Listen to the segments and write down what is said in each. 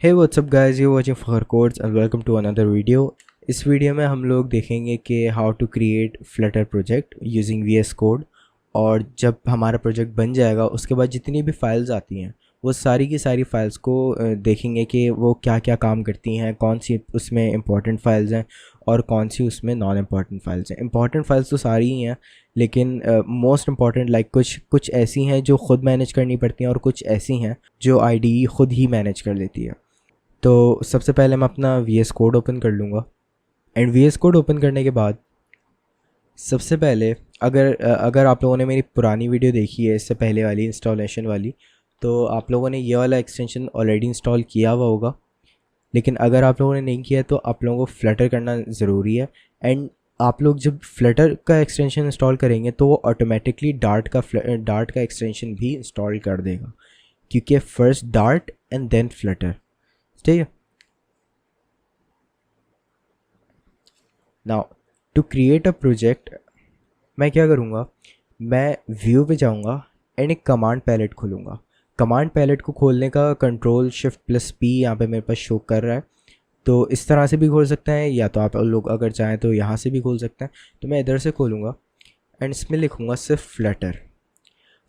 Hey what's up guys, you're watching Fakhar Codes and welcome to another video। इस video में हम लोग देखेंगे कि how to create Flutter project using VS code. और जब हमारा प्रोजेक्ट बन जाएगा उसके बाद जितनी भी फाइल्स आती हैं वो सारी की सारी फाइल्स को देखेंगे कि वो क्या क्या काम करती हैं, कौन सी उसमें इंपॉर्टेंट फाइल्स हैं और कौन सी उसमें नॉन इम्पॉर्टेंट फाइल्स हैं। इंपॉर्टेंट फाइल्स तो सारी ही हैं लेकिन मोस्ट इम्पॉर्टेंट लाइक कुछ ऐसी हैं जो ख़ुद मैनेज करनी पड़ती हैं और कुछ ऐसी हैं जो IDE ख़ुद ही मैनेज कर देती है। तो सबसे पहले मैं अपना VS कोड ओपन कर लूँगा एंड VS कोड ओपन करने के बाद सबसे पहले अगर आप लोगों ने मेरी पुरानी वीडियो देखी है इससे पहले वाली इंस्टॉलेशन वाली, तो आप लोगों ने ये वाला एक्सटेंशन ऑलरेडी इंस्टॉल किया हुआ होगा। लेकिन अगर आप लोगों ने नहीं किया है तो आप लोगों को फ्लटर करना ज़रूरी है। एंड आप लोग जब फ्लटर का एक्सटेंशन इंस्टॉल करेंगे तो वो ऑटोमेटिकली डार्ट का एक्सटेंशन भी इंस्टॉल कर देगा, क्योंकि first Dart and then Flutter. ठीक है। Now to create a project मैं क्या करूँगा, मैं व्यू पे जाऊँगा एंड एक कमांड पैलेट खोलूँगा। कमांड पैलेट को खोलने का Ctrl+Shift+P यहाँ पे मेरे पास शो कर रहा है, तो इस तरह से भी खोल सकते हैं या तो आप लोग अगर चाहें तो यहाँ से भी खोल सकते हैं। तो मैं इधर से खोलूँगा एंड इसमें लिखूँगा सिर्फ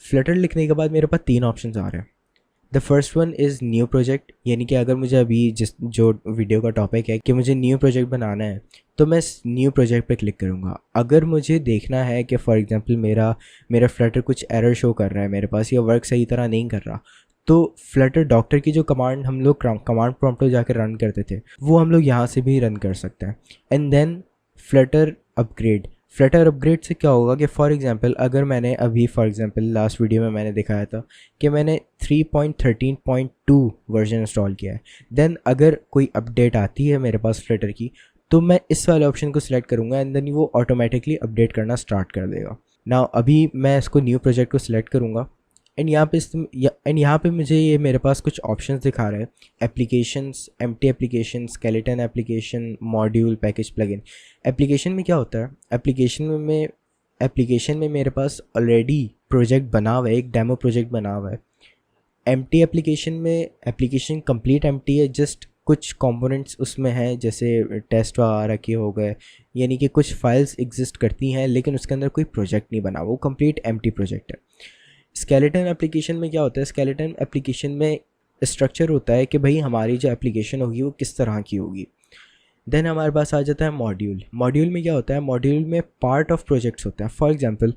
फ्लटर लिखने के बाद मेरे पास 3 ऑप्शन आ रहे हैं। The first one is new project, यानी कि अगर मुझे अभी जो वीडियो का टॉपिक है कि मुझे न्यू प्रोजेक्ट बनाना है तो मैं न्यू प्रोजेक्ट पे क्लिक करूँगा। अगर मुझे देखना है कि फॉर एग्जांपल मेरा फ्लटर कुछ एरर शो कर रहा है मेरे पास या वर्क सही तरह नहीं कर रहा, तो फ्लटर डॉक्टर की जो कमांड हम लोग कमांड प्रॉम्प्ट पे जाकर रन करते थे वो हम लोग यहाँ से भी रन कर सकते हैं। एंड देन फ्लटर अपग्रेड से क्या होगा कि फॉर एग्जांपल अगर मैंने अभी फॉर एग्जांपल लास्ट वीडियो में मैंने दिखाया था कि मैंने 3.13.2 वर्जन इंस्टॉल किया है, देन अगर कोई अपडेट आती है मेरे पास फ्लटर की तो मैं इस वाले ऑप्शन को सिलेक्ट करूँगा एंड देन वो ऑटोमेटिकली अपडेट करना स्टार्ट कर देगा। नाउ अभी मैं इसको न्यू प्रोजेक्ट को सिलेक्ट करूँगा एंड यहाँ पे मुझे ये मेरे पास कुछ ऑप्शंस दिखा रहे हैं, applications, empty application, skeleton application, module, package, plugin. Application में क्या होता है, एप्लीकेशन में मेरे पास ऑलरेडी प्रोजेक्ट बना हुआ है, एक डेमो प्रोजेक्ट बना हुआ है। एम्प्टी एप्लीकेशन में एप्लीकेशन कंप्लीट एम्प्टी है, जस्ट कुछ कंपोनेंट्स उसमें हैं जैसे टेस्ट वगैरह के हो गए, यानी कि कुछ फाइल्स एग्जिस्ट करती हैं लेकिन उसके अंदर कोई प्रोजेक्ट नहीं बना, वो कंप्लीट एम्प्टी प्रोजेक्ट है। स्केलेटन एप्लीकेशन में क्या होता है, स्केलेटन एप्लीकेशन में स्ट्रक्चर होता है कि भाई हमारी जो एप्लीकेशन होगी वो किस तरह की होगी। देन हमारे पास आ जाता है मॉड्यूल में क्या होता है, मॉड्यूल में पार्ट ऑफ प्रोजेक्ट्स होते हैं। फॉर एग्जांपल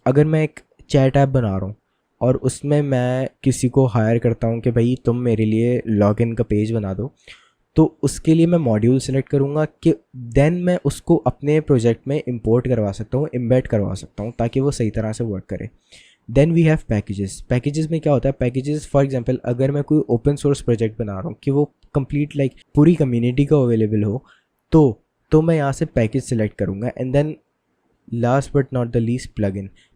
अगर मैं एक चैट ऐप बना रहा हूँ और उसमें मैं किसी को हायर करता हूँ कि भाई तुम मेरे लिए लॉगिन का पेज बना दो, तो उसके लिए मैं मॉड्यूल सेलेक्ट करूँगा कि देन मैं उसको अपने प्रोजेक्ट में इंपोर्ट करवा सकता हूँ, एम्बेड करवा सकता हूँ ताकि वो सही तरह से वर्क करे। देन वी हैव पैकेजेस में क्या होता है, पैकेजेस फॉर एग्जांपल अगर मैं कोई ओपन सोर्स प्रोजेक्ट बना रहा हूँ कि वो कंप्लीट लाइक पूरी कम्युनिटी को अवेलेबल हो तो मैं यहाँ से पैकेज सेलेक्ट करूँगा। And then last but not the least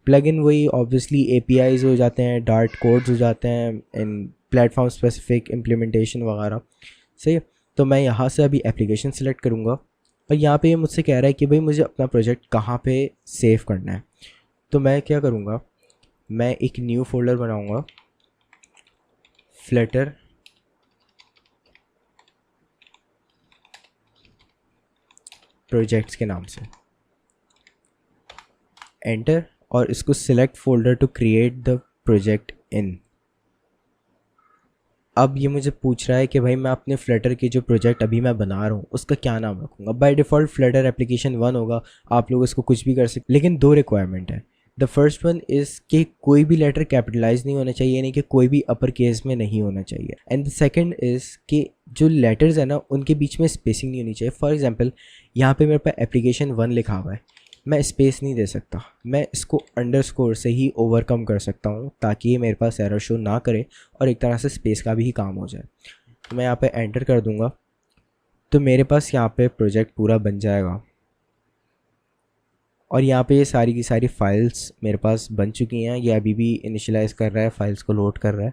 plugin वही ऑब्वियसली APIs हो जाते हैं, डार्ट कोड्स हो जाते हैं, इन प्लेटफॉर्म स्पेसिफिक इम्प्लीमेंटेशन वगैरह। सही है। तो मैं यहाँ से अभी एप्लीकेशन सेलेक्ट करूँगा और यहाँ पे ये मुझसे कह रहा है कि भाई मुझे अपना प्रोजेक्ट कहाँ पे सेव करना है। तो मैं क्या करूँगा, मैं एक न्यू फोल्डर बनाऊँगा फ्लटर प्रोजेक्ट्स के नाम से, एंटर, और इसको select folder to create the project in. अब ये मुझे पूछ रहा है कि भाई मैं अपने फ्लटर की जो प्रोजेक्ट अभी मैं बना रहा हूँ उसका क्या नाम रखूँगा। बाय डिफ़ॉल्ट फ्लटर एप्लीकेशन 1 होगा, आप लोग इसको कुछ भी कर सकते, लेकिन 2 रिक्वायरमेंट है। द फर्स्ट वन इज़ कि कोई भी लेटर कैपिटलाइज नहीं होना चाहिए, यानी कि कोई भी अपर केस में नहीं होना चाहिए। एंड द सेकंड इज़ कि जो लेटर्स है ना उनके बीच में स्पेसिंग नहीं होनी चाहिए। फॉर एग्जांपल यहाँ पे मेरे पास एप्लीकेशन 1 लिखा हुआ है, मैं स्पेस नहीं दे सकता, मैं इसको अंडरस्कोर से ही ओवरकम कर सकता हूँ ताकि ये मेरे पास एरर शो ना करे और एक तरह से स्पेस का भी काम हो जाए। तो मैं यहाँ पे एंटर कर दूँगा तो मेरे पास यहाँ पे प्रोजेक्ट पूरा बन जाएगा और यहाँ पे ये सारी की सारी फाइल्स मेरे पास बन चुकी हैं। ये अभी भी इनिशियलाइज़ कर रहा है, फाइल्स को लोड कर रहा है।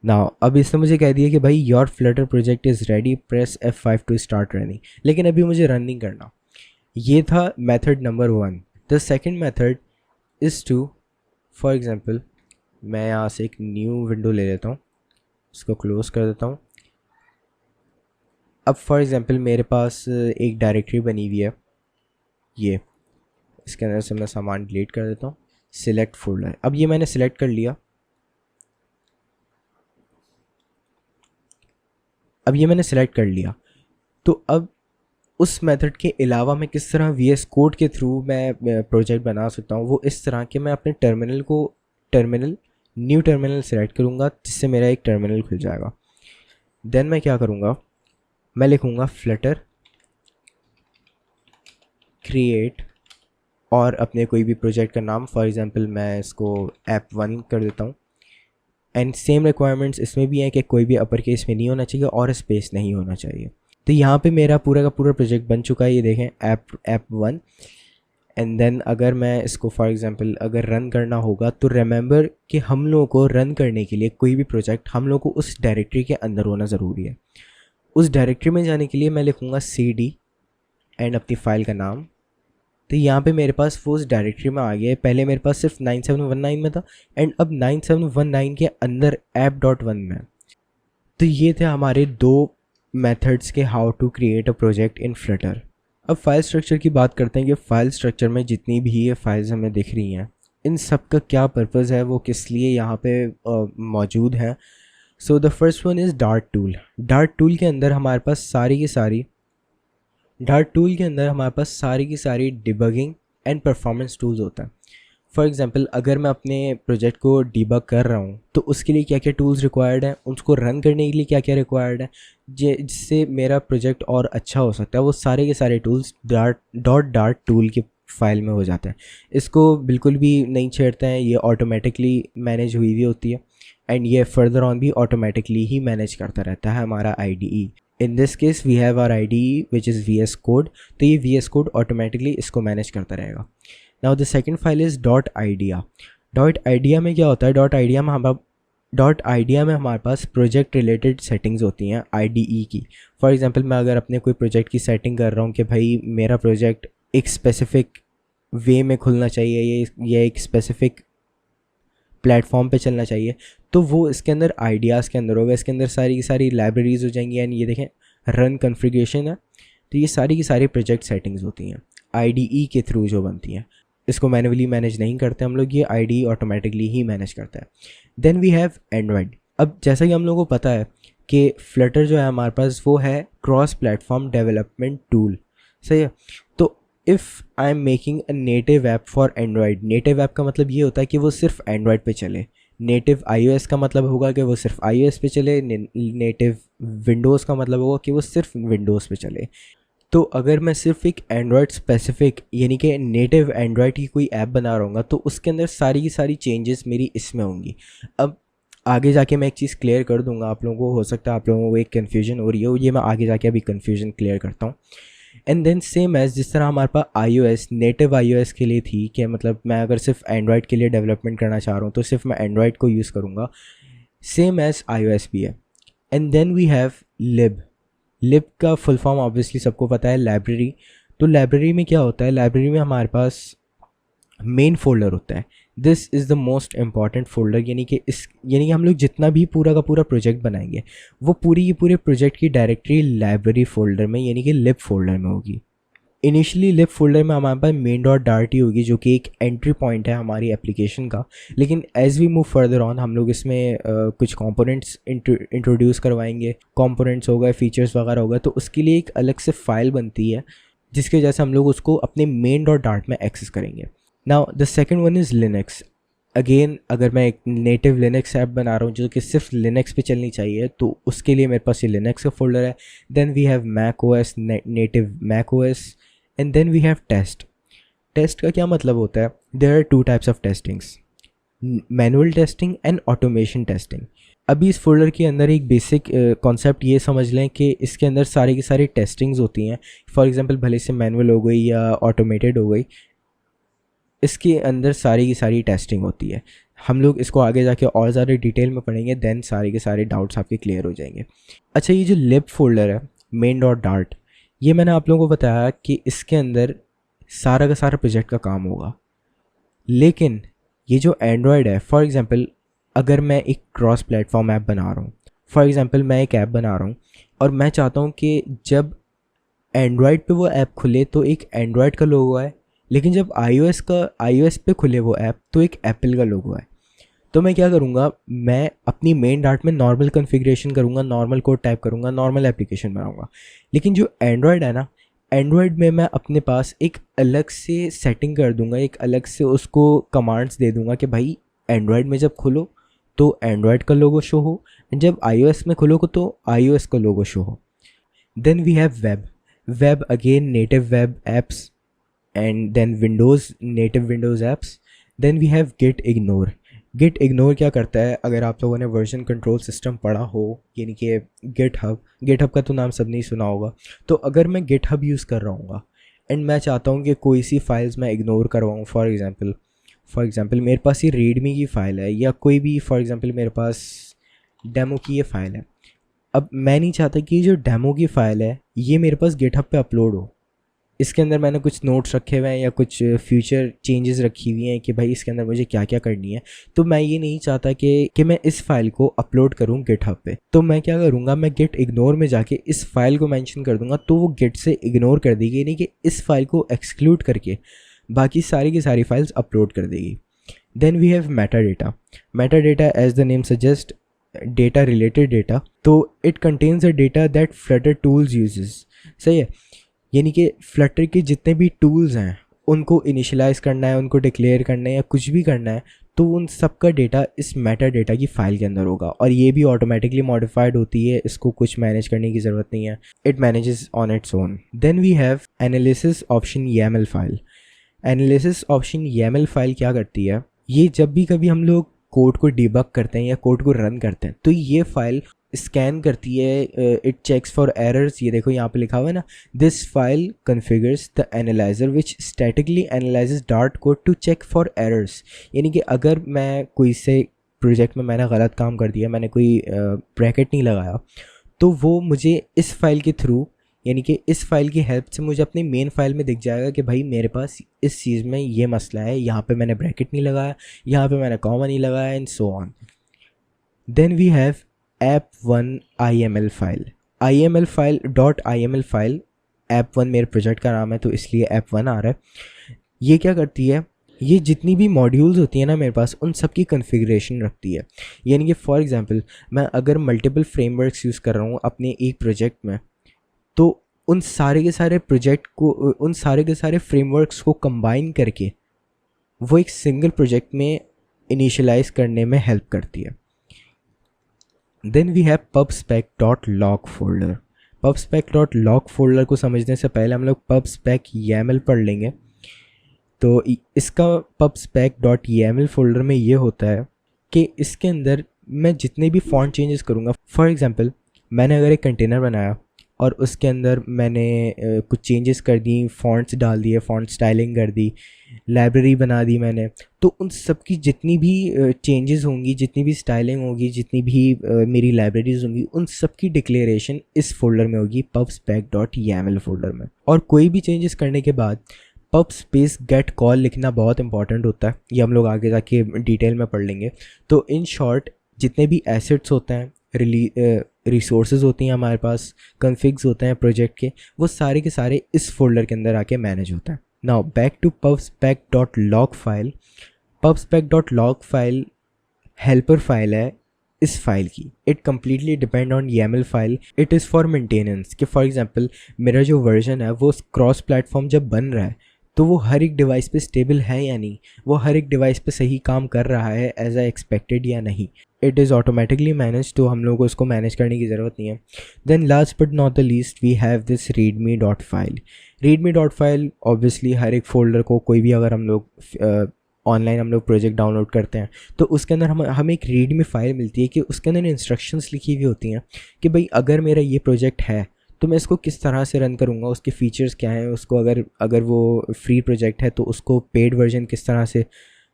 नाउ अब इसने मुझे कह दिया कि भाई your Flutter project is ready, press F5 to start running, लेकिन अभी मुझे रन नहीं करना। ये था method number 1। The second method is to for example मैं यहाँ से एक न्यू विंडो ले लेता हूँ, इसको क्लोज़ कर देता हूँ। अब फॉर एग्ज़ाम्पल मेरे पास एक डायरेक्टरी बनी हुई है, ये इसके अंदर से मैं सामान डिलीट कर देता हूँ। सिलेक्ट फोल्डर, अब ये मैंने सिलेक्ट कर लिया। तो अब उस मेथड के अलावा मैं किस तरह VS कोड के थ्रू मैं प्रोजेक्ट बना सकता हूँ, वो इस तरह कि मैं अपने न्यू टर्मिनल सेलेक्ट करूँगा, जिससे मेरा एक टर्मिनल खुल जाएगा। देन मैं क्या करूँगा, मैं लिखूँगा फ्लटर क्रिएट और अपने कोई भी प्रोजेक्ट का नाम, फॉर एग्ज़ाम्पल मैं इसको app1 कर देता हूँ। एंड सेम रिक्वायरमेंट्स इसमें भी हैं कि कोई भी अपर केस में नहीं होना चाहिए और स्पेस नहीं होना चाहिए। तो यहाँ पे मेरा पूरा का पूरा प्रोजेक्ट बन चुका है, ये देखें app1। एंड देन अगर मैं इसको फॉर एग्ज़ाम्पल अगर रन करना होगा तो रिमेंबर कि हम लोगों को रन करने के लिए कोई भी प्रोजेक्ट हम लोगों को उस डायरेक्टरी के अंदर होना ज़रूरी है। उस डायरेक्टरी में जाने के लिए मैं लिखूँगा cd एंड अपनी फ़ाइल का नाम। तो यहाँ पे मेरे पास वो उस डायरेक्टरी में आ गया है। पहले मेरे पास सिर्फ 9719 में था एंड अब 9719 के अंदर app.1 में। तो ये थे हमारे दो मेथड्स के how to create a project in Flutter. अब फाइल स्ट्रक्चर की बात करते हैं कि फाइल स्ट्रक्चर में जितनी भी ये फाइल्स हमें दिख रही हैं, इन सब का क्या पर्पज़ है, वो किस लिए यहाँ पे मौजूद है। So the first one is dart tool. Dart tool के अंदर हमारे पास सारी की सारी डिबगिंग एंड परफॉर्मेंस टूल्स होता है। फॉर एग्ज़ाम्पल अगर मैं अपने प्रोजेक्ट को डिबग कर रहा हूँ तो उसके लिए क्या क्या टूल्स रिक्वायर्ड हैं, उसको रन करने के लिए क्या क्या रिक्वायर्ड है, जिससे मेरा प्रोजेक्ट और अच्छा हो सकता है, वो सारे के सारे टूल्स डार्ट टूल की फ़ाइल में हो जाते हैं। इसको बिल्कुल भी नहीं छेड़ते हैं, ये ऑटोमेटिकली मैनेज हुई हुई होती है एंड ये फर्दर ऑन भी ऑटोमेटिकली ही मैनेज करता रहता है हमारा IDE। In this case we have our IDE which is VS code, तो ये VS कोड ऑटोमेटिकली इसको मैनेज करता रहेगा। Now the second file is .idea। .idea में क्या होता है, .idea में हमारे पास प्रोजेक्ट रिलेटेड सेटिंग्स होती हैं IDE की। फॉर एग्ज़ाम्पल मैं अगर अपने कोई प्रोजेक्ट की सेटिंग कर रहा हूँ कि भाई मेरा प्रोजेक्ट एक स्पेसिफ़िक वे में खुलना चाहिए, ये एक स्पेसिफ़िक प्लेटफॉर्म पे चलना चाहिए, तो वो इसके अंदर आइडियाज़ के अंदर होगा। इसके अंदर सारी की सारी लाइब्रेरीज़ हो जाएंगी एंड ये देखें रन कॉन्फ़िगरेशन है, तो ये सारी की सारी प्रोजेक्ट सेटिंग्स होती हैं IDE के थ्रू जो बनती हैं। इसको मैनुअली मैनेज नहीं करते हम लोग, ये IDE ऑटोमेटिकली ही मैनेज करता है। Then we have Android. अब जैसा कि हम लोगों को पता है कि फ्लटर जो है हमारे पास वो है क्रॉस प्लेटफॉर्म डेवलपमेंट टूल, सही है। तो if I am making a native app for Android, native app का मतलब ये होता है कि वो सिर्फ एंड्रॉयड पे चले। नेटिव iOS का मतलब होगा कि वो सिर्फ iOS पे चले। नेटिव विंडोज़ का मतलब होगा कि वो सिर्फ विंडोज़ पे चले। तो अगर मैं सिर्फ एक एंड्रॉयड स्पेसिफिक यानी कि नेटिव एंड्रॉयड की कोई ऐप बना रहा हूँ तो उसके अंदर सारी की सारी चेंजेस मेरी इसमें होंगी। अब आगे जाके मैं एक चीज़ क्लियर कर दूंगा आप लोगों को, हो सकता है आप लोगों को एक कन्फ्यूजन हो रही हो, ये मैं आगे जाके अभी कन्फ्यूजन क्लियर करता हूँ। एंड देन सेम एज जिस तरह हमारे पास iOS नेटिव iOS के लिए थी कि मतलब मैं अगर सिर्फ एंड्रॉयड के लिए डेवलपमेंट करना चाह रहा हूँ तो सिर्फ मैं एंड्रॉयड को यूज़ करूँगा, सेम एज iOS भी है। एंड देन वी हैव लिब का फुल फॉर्म ऑब्वियसली सबको पता है, लाइब्रेरी। तो लाइब्रेरी में क्या होता है, लाइब्रेरी में हमारे पास मेन फोल्डर होता है। This is the most important folder, यानी कि हम लोग जितना भी पूरा का पूरा प्रोजेक्ट बनाएंगे वो पूरी की पूरे प्रोजेक्ट की डायरेक्टरी लाइब्रेरी फोल्डर में यानी कि लिब फोल्डर में होगी। इनिशियली लिब फोल्डर में हमारे पास main.dart ही होगी जो कि एक एंट्री पॉइंट है हमारी एप्लीकेशन का, लेकिन as we move further on हम लोग इसमें कुछ कंपोनेंट्स इंट्रोड्यूस करवाएंगे, कंपोनेंट्स होगा, फीचर्स वगैरह होगा, तो उसके लिए एक अलग से फाइल बनती है जिसकी वजह से हम लोग उसको अपने main.dart में एक्सेस करेंगे। Now the second one is Linux. Again अगर मैं एक नेटिव लिनक्स ऐप बना रहा हूँ जो कि सिर्फ लिनक्स पे चलनी चाहिए तो उसके लिए मेरे पास ये लिनक्स का फोल्डर है। Then we have Mac OS, native Mac OS, and then we have test. Test का क्या मतलब होता है, there are two types of testings, manual testing and automation testing. अभी इस फोल्डर के अंदर एक बेसिक कॉन्सेप्ट ये समझ लें कि इसके अंदर सारी की सारी टेस्टिंग्स होती हैं। फॉर एग्जांपल भले से मैनुअल हो गई या ऑटोमेटेड हो गई, इसके अंदर सारी की सारी टेस्टिंग होती है। हम लोग इसको आगे जाके और ज़्यादा डिटेल में पढ़ेंगे, देन सारे के सारे डाउट्स आपके क्लियर हो जाएंगे। अच्छा, ये जो लिब फोल्डर है main.dart, ये मैंने आप लोगों को बताया कि इसके अंदर सारा का सारा प्रोजेक्ट का काम होगा, लेकिन ये जो एंड्रॉयड है, फॉर एग्जांपल अगर मैं एक क्रॉस प्लेटफॉर्म ऐप बना रहा हूँ, फॉर एग्ज़ाम्पल मैं एक ऐप बना रहा हूँ और मैं चाहता हूँ कि जब एंड्रॉयड पे वो ऐप खुले तो एक एंड्रॉयड का लोगो आए, लेकिन जब iOS पे खुले वो ऐप तो एक एप्पल का लोगो आए। तो मैं क्या करूँगा, मैं अपनी मेन डार्ट में नॉर्मल कॉन्फ़िगरेशन करूँगा, नॉर्मल कोड टाइप करूँगा, नॉर्मल एप्लीकेशन बनाऊँगा। लेकिन जो एंड्रॉयड है ना, एंड्रॉयड में मैं अपने पास एक अलग से सेटिंग कर दूँगा, एक अलग से उसको कमांड्स दे दूँगा कि भाई एंड्रॉयड में जब खुलो तो एंड्रॉयड का लोगो शो हो, जब iOS में खुलो तो iOS का लोगो शो हो। Then we have web again native web apps, and then native windows apps. then we have git ignore क्या करता है, अगर आप लोगों ने वर्जन कंट्रोल सिस्टम पढ़ा हो, यानी कि गिटहब का तो नाम सब नहीं सुना होगा। तो अगर मैं गिटहब यूज़ कर रहा हूँ एंड मैं चाहता हूँ कि कोई सी फाइल्स मैं इग्नोर करवाऊँ, फॉर एग्ज़ाम्पल मेरे पास ये रीडमी की फ़ाइल है, या कोई भी फॉर एग्ज़ाम्पल मेरे पास डेमो की ये फ़ाइल है। अब मैं नहीं चाहता कि जो डेमो की फ़ाइल है ये मेरे पास गिटहब पे अपलोड हो। इसके अंदर मैंने कुछ नोट्स रखे हुए हैं या कुछ फ्यूचर चेंजेस रखी हुई हैं कि भाई इसके अंदर मुझे क्या क्या करनी है। तो मैं ये नहीं चाहता कि मैं इस फाइल को अपलोड करूँ गिटहब पे। तो मैं क्या करूँगा, मैं गिट इग्नोर में जाके इस फाइल को मेंशन कर दूँगा, तो वो गिट से इग्नोर कर देगी, यानी कि इस फाइल को एक्सक्लूड करके बाकी सारी की सारी फाइल्स अपलोड कर देगी। Then we have meta data as the name suggest, data related data. तो it contains a data that Flutter tools uses. सही है, यानी कि फ्लटर के जितने भी टूल्स हैं उनको इनिशियलाइज़ करना है, उनको डिक्लेयर करना है या कुछ भी करना है, तो उन सब का डेटा इस मेटा डेटा की फ़ाइल के अंदर होगा, और ये भी ऑटोमेटिकली मॉडिफाइड होती है, इसको कुछ मैनेज करने की ज़रूरत नहीं है, it manages on its own. Then we have analysis option YAML file. Analysis option YAML file क्या करती है, ये जब भी कभी हम लोग कोड को डिबग करते हैं या कोड को रन करते हैं तो ये फाइल स्कैन करती है, इट चेक्स फॉर एरर्स। ये देखो यहाँ पे लिखा हुआ है ना, this file configures the analyser which statically analyses Dart code to check for errors. यानी कि अगर मैं कोई से प्रोजेक्ट में मैंने गलत काम कर दिया, मैंने कोई ब्रैकेट नहीं लगाया, तो वो मुझे इस फाइल के थ्रू, यानी कि इस फाइल की हेल्प से मुझे अपनी मेन फाइल में दिख जाएगा कि भाई मेरे पास इस चीज़ में ये मसला है, यहाँ पे मैंने ब्रैकेट नहीं लगाया, यहाँ पे मैंने कॉमा नहीं लगाया, and so on. Then we have app1 IML file. IML file app1 मेरे प्रोजेक्ट का नाम है तो इसलिए app1 आ रहा है। ये क्या करती है, ये जितनी भी मॉड्यूल्स होती हैं ना मेरे पास, उन सब की कन्फिग्रेशन रखती है। यानी कि फॉर एग्जांपल मैं अगर मल्टीपल फ्रेमवर्क्स यूज़ कर रहा हूँ अपने एक प्रोजेक्ट में, तो उन सारे के सारे प्रोजेक्ट को, उन सारे के सारे फ्रेमवर्क्स को कंबाइन करके वो एक सिंगल प्रोजेक्ट में इनिशियलाइज करने में हेल्प करती है। Then we have pubspec.log folder. pubspec.log folder को समझने से पहले हम लोग pubspec YAML पढ़ लेंगे। तो इसका pubspec.yaml फोल्डर में ये होता है कि इसके अंदर मैं जितने भी फॉन्ट चेंजेस करूँगा, फॉर एग्जांपल मैंने अगर एक कंटेनर बनाया और उसके अंदर मैंने कुछ चेंजेस कर दी, फॉन्ट्स डाल दिए, फॉन्ट स्टाइलिंग कर दी, लाइब्रेरी बना दी मैंने, तो उन सब की जितनी भी चेंजेस होंगी, जितनी भी स्टाइलिंग होगी, जितनी भी मेरी लाइब्रेरीज होंगी, उन सब की डिक्लेरेशन इस फोल्डर में होगी, pubspec.yaml फोल्डर में। और कोई भी चेंजेस करने के बाद pub स्पेस गेट कॉल लिखना बहुत इंपॉर्टेंट होता है, ये हम लोग आगे जाके डिटेल में पढ़ लेंगे। तो इन शॉर्ट जितने भी एसेट्स होते हैं, रिसोर्सेज होती हैं हमारे पास, कन्फिग्स होते हैं प्रोजेक्ट के, वो सारे के सारे इस फोल्डर के अंदर आके मैनेज होता है। Now back to pubspec.log file. pubspec.log file helper file है इस फाइल की। It completely depend on YAML file. It is for maintenance, कि फॉर एग्जांपल मेरा जो वर्जन है वो क्रॉस प्लेटफॉर्म जब बन रहा है तो वो हर एक डिवाइस पे स्टेबल है या नहीं, वो हर एक डिवाइस पे सही काम कर रहा है एज आई एक्सपेक्टेड या नहीं। इट इज़ ऑटोमेटिकली मैनेज, तो हम लोग को इसको मैनेज करने की ज़रूरत नहीं है। Then last but not the least we have this readme.file। readme.file obviously हर एक फोल्डर को, कोई भी अगर हम लोग ऑनलाइन हम लोग प्रोजेक्ट डाउनलोड करते हैं तो उसके अंदर हमें एक रीडमी फाइल मिलती है कि उसके अंदर इंस्ट्रक्शंस लिखी हुई होती हैं कि भाई अगर मेरा ये प्रोजेक्ट है तो मैं इसको किस तरह से रन करूँगा, उसके फीचर्स क्या हैं, उसको अगर वो फ्री प्रोजेक्ट है तो उसको पेड वर्जन किस तरह से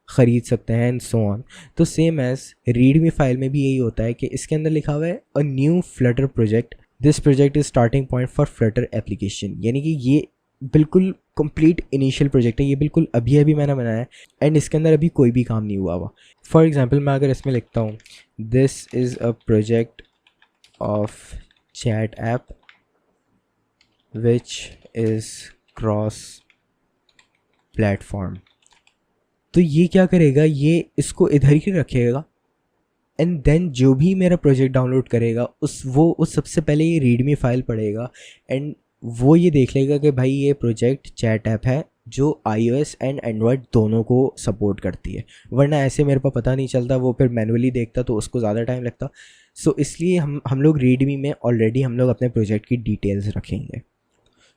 ख़रीद सकते हैं, एंड सो ऑन। तो सेम एज़ रीडमी फाइल में भी यही होता है कि इसके अंदर लिखा हुआ है a new Flutter project, this project is starting point for Flutter application. यानी कि ये बिल्कुल कंप्लीट इनिशियल प्रोजेक्ट है, ये बिल्कुल अभी अभी मैंने बनाया है एंड इसके अंदर अभी कोई भी काम नहीं हुआ हुआ। फॉर एग्जांपल मैं अगर इसमें लिखता हूँ this is a project of chat app which is cross platform, तो ये क्या करेगा, ये इसको इधर ही रखेगा एंड देन जो भी मेरा प्रोजेक्ट डाउनलोड करेगा उस सबसे पहले ये रीडमी फाइल पढ़ेगा एंड वो ये देख लेगा कि भाई ये प्रोजेक्ट चैट ऐप है जो iOS एंड एंड्रॉयड दोनों को सपोर्ट करती है, वरना ऐसे मेरे पास पता नहीं चलता, वो फिर मैनुअली देखता तो उसको ज़्यादा टाइम लगता। सो इसलिए हम लोग रीडमी में ऑलरेडी हम लोग अपने प्रोजेक्ट की डिटेल्स रखेंगे।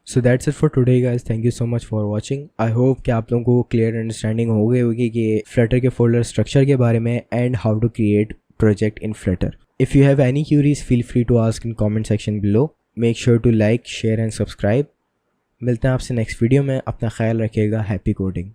So that's it for today guys, thank you so much for watching. I hope कि आप लोगों को क्लियर अंडरस्टैंडिंग हो गई होगी कि फ्लटर के फोल्डर स्ट्रक्चर के बारे में and how to create project in Flutter. If you have any queries, feel free to ask in comment section below. Make sure to like, share and subscribe. मिलते हैं आपसे नेक्स्ट वीडियो में, अपना ख्याल रखिएगा। Happy coding.